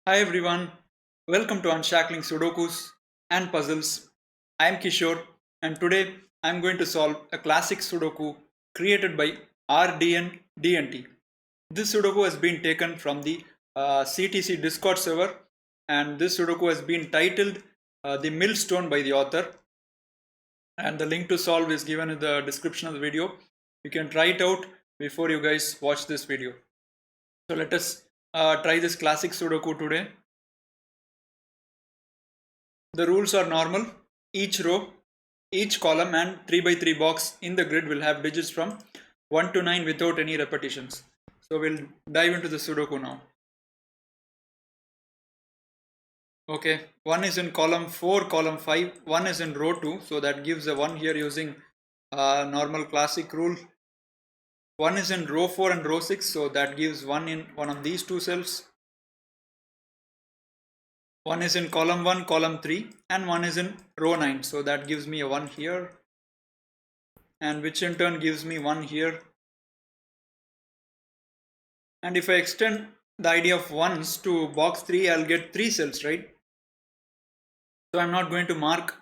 Hi everyone, welcome to Unshackling Sudokus and Puzzles. I am Kishore and today I am going to solve a classic Sudoku created by RDN DNT. This Sudoku has been taken from the CTC Discord server and this Sudoku has been titled The Millstone by the author, and the link to solve is given in the description of the video. You can try it out before you guys watch this video. So let us try this classic Sudoku today. The rules are normal. Each row, each column and 3 by 3 box in the grid will have digits from 1 to 9 without any repetitions. So we'll dive into the Sudoku now. Okay, 1 is in column 4, column 5, 1 is in row 2, so that gives a 1 here using normal classic rule. 1 is in row 4 and row 6, so that gives 1 in one of these two cells. 1 is in column 1, column 3, and 1 is in row 9, so that gives me a 1 here, and which in turn gives me 1 here. And if I extend the idea of ones to box 3, I'll get 3 cells, right? So I'm not going to mark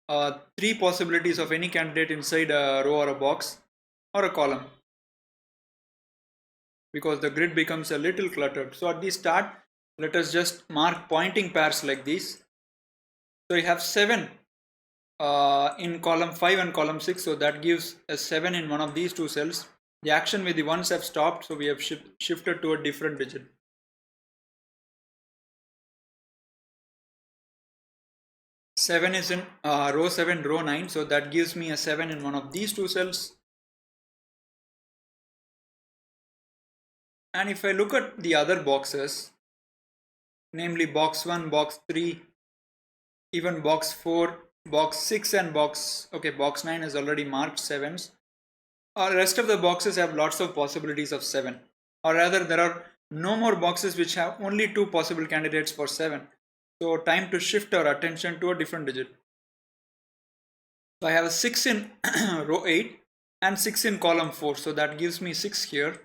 3 possibilities of any candidate inside a row or a box or a column, because the grid becomes a little cluttered. So at the start, let us just mark pointing pairs like this. So you have 7 in column 5 and column 6, so that gives a 7 in one of these two cells. The action with the ones have stopped, so we have shifted to a different digit. 7 is in row 7, row 9, so that gives me a 7 in one of these two cells. And if I look at the other boxes, namely box 1, box 3, even box 4, box 6 and box 9 is already marked 7s. Rest of the boxes have lots of possibilities of 7, or rather there are no more boxes which have only 2 possible candidates for 7. So time to shift our attention to a different digit. So I have a 6 in row 8 and 6 in column 4, so that gives me 6 here,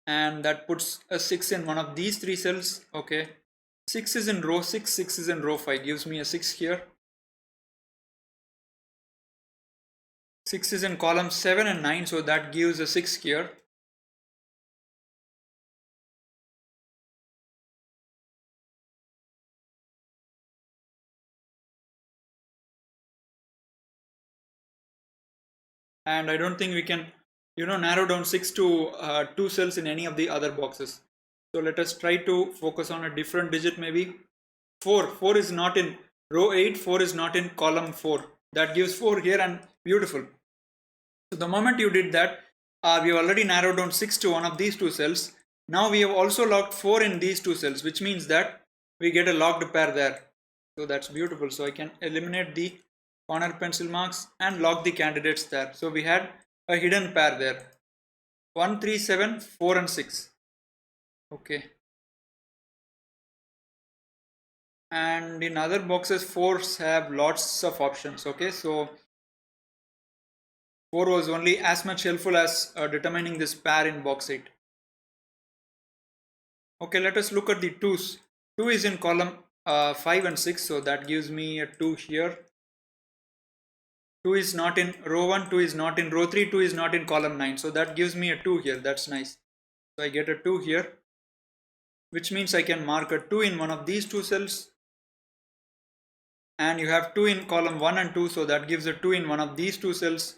and that puts a 6 in one of these 3 cells. Okay, 6 is in row 6, 6 is in row 5, gives me a 6 here. 6 is in column 7 and 9, so that gives a 6 here. And I don't think we can narrow down 6 to 2 cells in any of the other boxes. So let us try to focus on a different digit, maybe 4 is not in row 8, 4 is not in column 4, that gives 4 here, and beautiful. So the moment you did that, we have already narrowed down 6 to one of these two cells. Now we have also locked 4 in these two cells, which means that we get a locked pair there. So that's beautiful. So I can eliminate the corner pencil marks and lock the candidates there. So we had a hidden pair there. 1, 3, 7, 4 and 6. Okay. And in other boxes, 4s have lots of options. Okay, so 4 was only as much helpful as determining this pair in box 8. Okay, let us look at the 2s. 2 is in column 5 and 6, so that gives me a 2 here. 2 is not in row 1, 2 is not in row 3, 2 is not in column 9, so that gives me a 2 here. That's nice. So I get a 2 here, which means I can mark a 2 in one of these two cells. And you have 2 in column 1 and 2, so that gives a 2 in one of these two cells.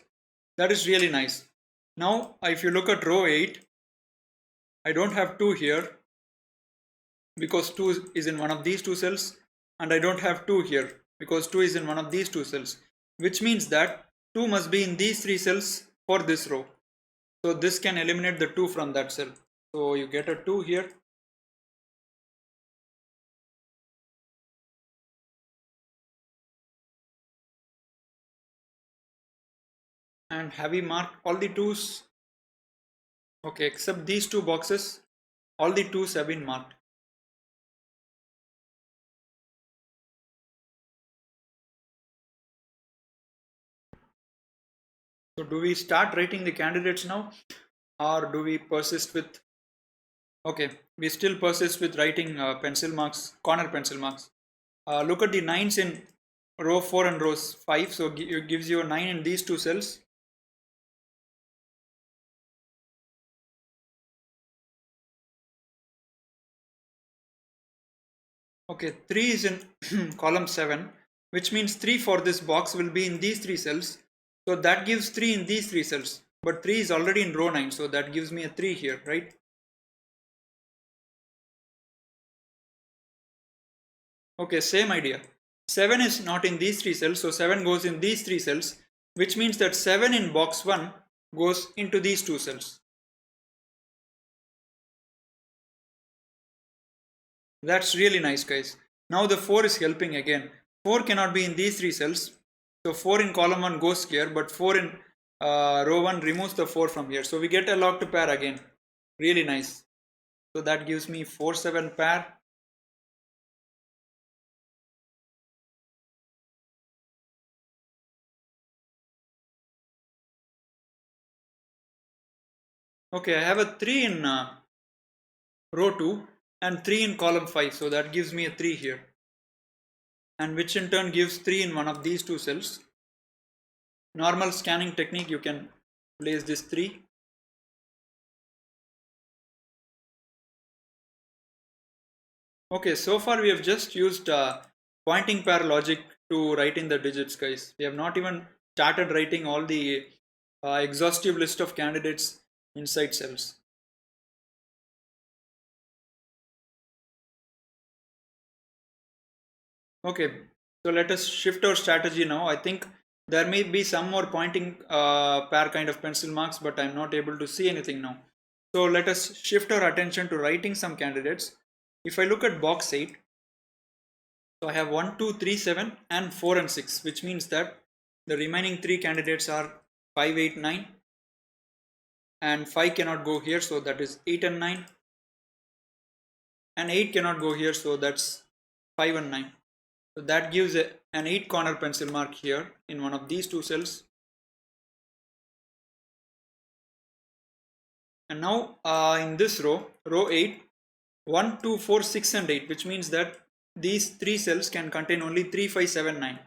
That is really nice. Now, if you look at row 8, I don't have 2 here because 2 is in one of these two cells, and I don't have 2 here because 2 is in one of these two cells, which means that 2 must be in these 3 cells for this row. So this can eliminate the 2 from that cell. So you get a 2 here. And have we marked all the 2's? Okay, except these two boxes, all the 2's have been marked. So do we start writing the candidates now, or do we persist with Okay, we still persist with writing pencil marks, corner pencil marks. Look at the 9s in row 4 and row 5. So it gives you a 9 in these two cells. Okay, 3 is in column 7, which means 3 for this box will be in these 3 cells. So that gives 3 in these 3 cells. But 3 is already in row 9, so that gives me a 3 here, right? Okay, same idea. 7 is not in these 3 cells, so 7 goes in these 3 cells, which means that 7 in box 1 goes into these 2 cells. That's really nice, guys. Now the 4 is helping again. 4 cannot be in these 3 cells. So 4 in column 1 goes here, but 4 in row 1 removes the 4 from here. So we get a locked pair again. Really nice. So that gives me 4-7 pair. Okay, I have a 3 in row 2 and 3 in column 5. So that gives me a 3 here. And which in turn gives 3 in one of these 2 cells. Normal scanning technique, you can place this 3. Okay, so far we have just used pointing pair logic to write in the digits, guys. We have not even started writing all the exhaustive list of candidates inside cells. Okay, so let us shift our strategy now. I think there may be some more pointing pair kind of pencil marks, but I'm not able to see anything now. So let us shift our attention to writing some candidates. If I look at box 8, so I have 1, 2, 3, 7 and 4 and 6, which means that the remaining 3 candidates are 5, 8, 9 and 5 cannot go here, so that is 8 and 9 and 8 cannot go here, so that's 5 and 9. So that gives an 8 corner pencil mark here in one of these 2 cells. And now in this row, row 8, 1, 2, 4, 6 and 8, which means that these 3 cells can contain only 3, 5, 7, 9.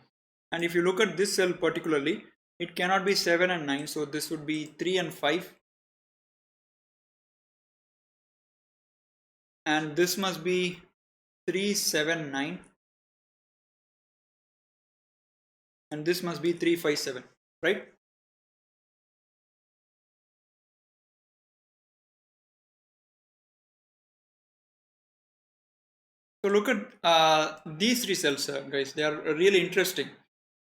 And if you look at this cell particularly, it cannot be 7 and 9, so this would be 3 and 5. And this must be 3, 7, 9. And this must be 3, 5, 7, right? So look at these 3 cells, guys. They are really interesting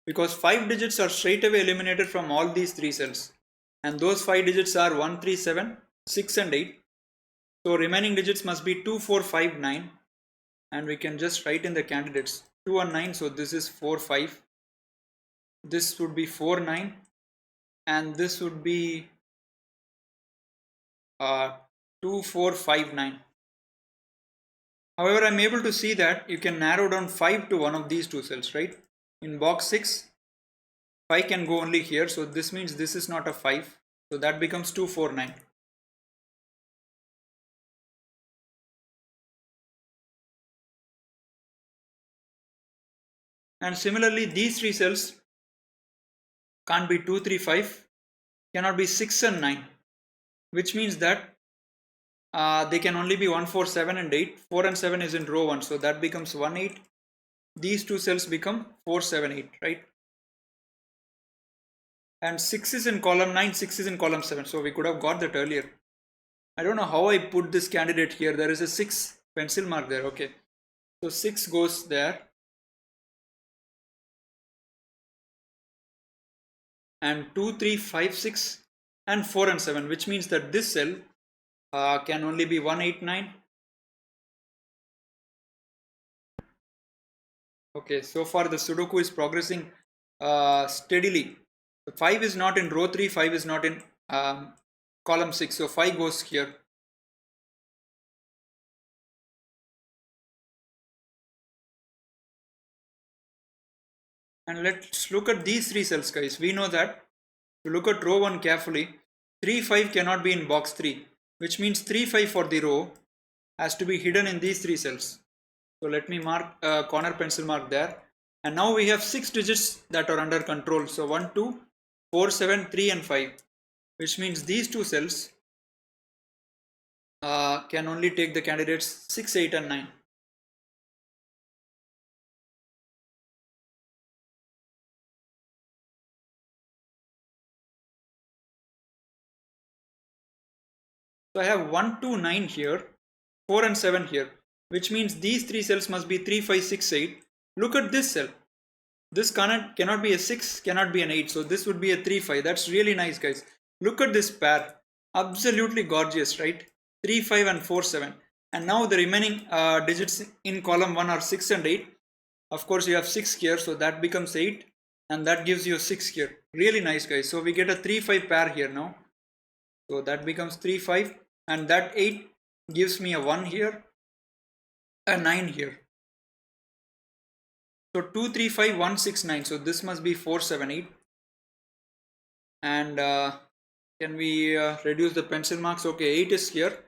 because 5 digits are straight away eliminated from all these 3 cells. And those 5 digits are 1, 3, 7, 6 and 8. So remaining digits must be 2, 4, 5, 9. And we can just write in the candidates 2 and 9. So this is 4, 5. This would be 4, 9. And this would be 2, 4, 5, 9. However, I'm able to see that you can narrow down 5 to one of these 2 cells, right? In box 6, 5 can go only here. So this means this is not a 5. So that becomes 2, 4, 9. And similarly, these 3 cells can't be 2, 3, 5, cannot be 6 and 9, which means that they can only be 1, 4, 7 and 8. 4 and 7 is in row 1, so that becomes 1, 8. These 2 cells become 4, 7, 8, right? And 6 is in column 9, 6 is in column 7, so we could have got that earlier. I don't know how I put this candidate here. There is a 6 pencil mark there, okay. So 6 goes there. And 2, 3, 5, 6 and 4 and 7, which means that this cell can only be 1, 8, 9. Okay, so far the Sudoku is progressing steadily. 5 is not in row 3, 5 is not in column 6, so 5 goes here. And let's look at these 3 cells, guys. We know that if you look at row 1 carefully, 3, 5 cannot be in box 3, which means 3, 5 for the row has to be hidden in these 3 cells. So let me mark corner pencil mark there. And now we have 6 digits that are under control. So 1, 2, 4, 7, 3 and 5. Which means these 2 cells can only take the candidates 6, 8 and 9. So I have 1, 2, 9 here, 4 and 7 here, which means these 3 cells must be 3, 5, 6, 8. Look at this cell. This cannot be a 6, cannot be an 8. So this would be a 3, 5. That's really nice, guys. Look at this pair. Absolutely gorgeous, right? 3, 5 and 4, 7. And now the remaining digits in column 1 are 6 and 8. Of course, you have 6 here, so that becomes 8. And that gives you 6 here. Really nice, guys. So we get a 3, 5 pair here now. So that becomes 3, 5. And that 8 gives me a 1 here, a 9 here. So 2, 3, 5, 1, 6, 9. So this must be 4, 7, 8. And can we reduce the pencil marks? Okay, 8 is here.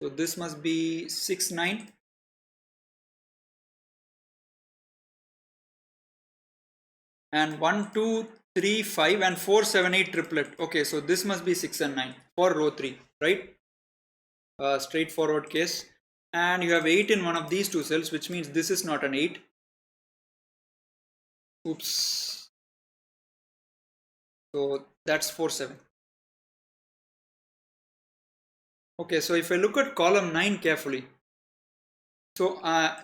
So this must be 6, 9. And 1, 2, 3, 5 and 4, 7, 8 triplet. Okay, so this must be 6 and 9 for row 3, right? Straightforward case. And you have 8 in one of these 2 cells, which means this is not an 8. Oops. So that's 4, 7. Okay, so if I look at column 9 carefully, so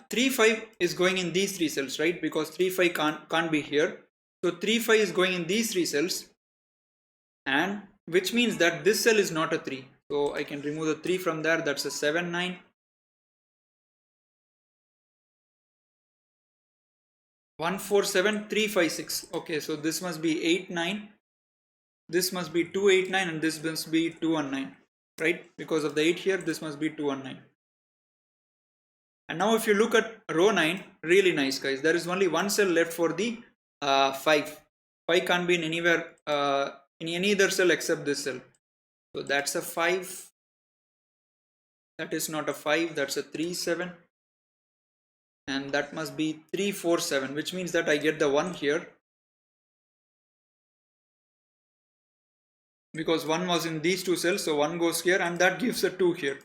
3, 5 is going in these 3 cells, right? Because 3, 5 can't be here. So 3, 5 is going in these 3 cells, and which means that this cell is not a 3. So I can remove the 3 from there. That's a 7, 9. 1, 4, 7, 3, 5, 6. Okay, so this must be 8, 9. This must be 2, 8, 9, and this must be 2 and 9, right? Because of the 8 here, this must be 2 and 9. And now if you look at row 9, really nice, guys. There is only one cell left for the 5. 5 can't be in anywhere, in any other cell except this cell. So that's a 5. That is not a 5, that's a 3, 7. And that must be 3, 4, 7, which means that I get the 1 here. Because 1 was in these 2 cells, so 1 goes here, and that gives a 2 here.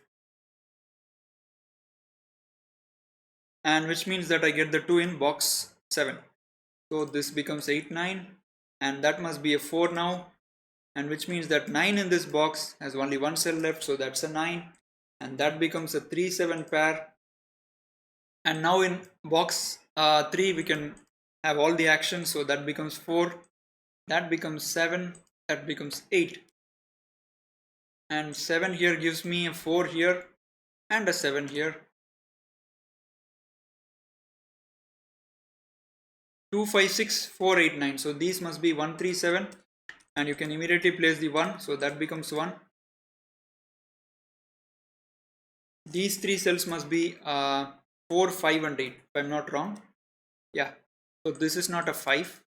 And which means that I get the 2 in box 7. So this becomes 8, 9, and that must be a 4 now. And which means that 9 in this box has only one cell left, so that's a 9. And that becomes a 3, 7 pair. And now in box 3 we can have all the actions, so that becomes 4, that becomes 7, that becomes 8. And 7 here gives me a 4 here and a 7 here. 2, 5, 6, 4, 8, 9. So these must be 1, 3, 7. And you can immediately place the 1. So that becomes 1. These 3 cells must be 4, 5 and 8. If I'm not wrong. Yeah. So this is not a 5.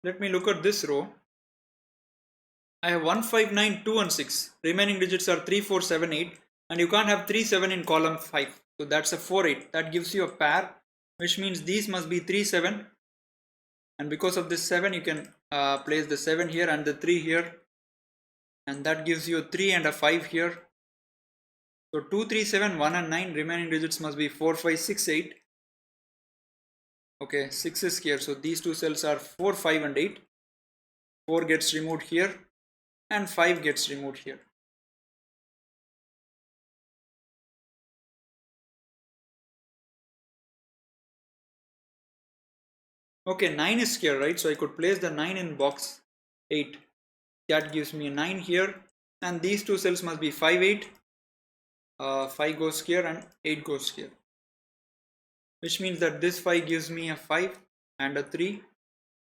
Let me look at this row. I have 1, 5, 9, 2 and 6. Remaining digits are 3, 4, 7, 8. And you can't have 3, 7 in column 5. So that's a 4, 8. That gives you a pair, which means these must be 3, 7. And because of this 7, you can place the 7 here and the 3 here. And that gives you a 3 and a 5 here. So 2, 3, 7, 1 and 9. Remaining digits must be 4, 5, 6, 8. Okay, 6 is here. So these 2 cells are 4, 5 and 8. 4 gets removed here. And 5 gets removed here. Okay, 9 is here, right? So I could place the 9 in box 8. That gives me a 9 here. And these 2 cells must be 5, 8. 5 goes here and 8 goes here. Which means that this 5 gives me a 5 and a 3.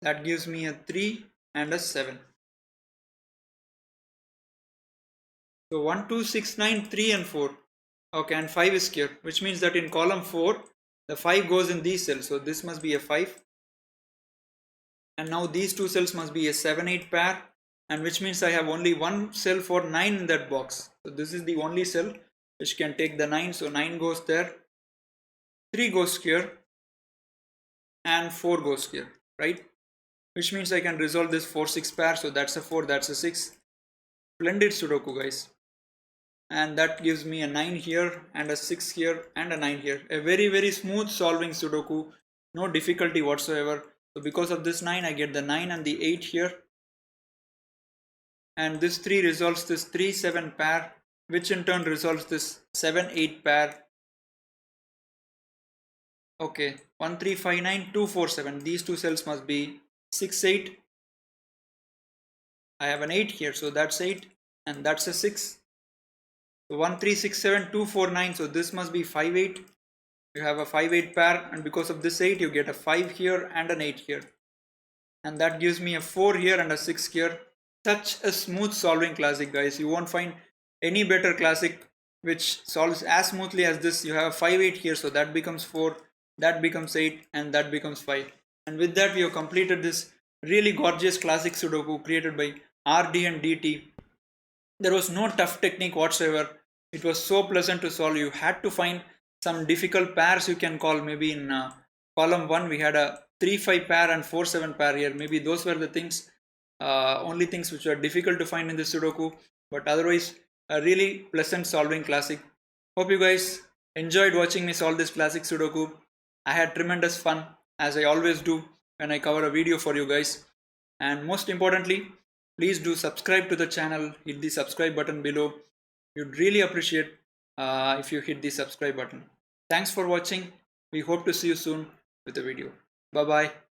That gives me a 3 and a 7. So 1, 2, 6, 9, 3 and 4. Okay, and 5 is here, which means that in column 4, the 5 goes in these cells. So this must be a 5. And now these two cells must be a 7, 8 pair. And which means I have only one cell for 9 in that box. So this is the only cell which can take the 9. So 9 goes there, 3 goes here, and 4 goes here, right? Which means I can resolve this 4, 6 pair. So that's a 4, that's a 6. Splendid Sudoku, guys. And that gives me a 9 here and a 6 here and a 9 here. A very, very smooth solving Sudoku, no difficulty whatsoever. So because of this 9, I get the 9 and the 8 here. And this 3 resolves this 3, 7 pair, which in turn resolves this 7, 8 pair. Okay, 1, 3, 5, 9, 2, 4, 7. These two cells must be 6, 8. I have an 8 here, so that's 8, and that's a 6. So 1, 3, 6, 7, 2, 4, 9. So this must be 5, 8. You have a 5, 8 pair, and because of this 8, you get a 5 here and an 8 here. And that gives me a 4 here and a 6 here. Such a smooth solving classic, guys. You won't find any better classic which solves as smoothly as this. You have a 5, 8 here, so that becomes 4, that becomes 8, and that becomes 5. And with that, we have completed this really gorgeous classic Sudoku created by RD and DT. There was no tough technique whatsoever. It was so pleasant to solve. You had to find some difficult pairs you can call. Maybe in column 1 we had a 3, 5 pair and 4, 7 pair here. Maybe those were the things, only things which are difficult to find in the Sudoku. But otherwise, a really pleasant solving classic. Hope you guys enjoyed watching me solve this classic Sudoku. I had tremendous fun, as I always do when I cover a video for you guys. And most importantly, please do subscribe to the channel. Hit the subscribe button below. You'd really appreciate if you hit the subscribe button. Thanks for watching. We hope to see you soon with a video. Bye bye.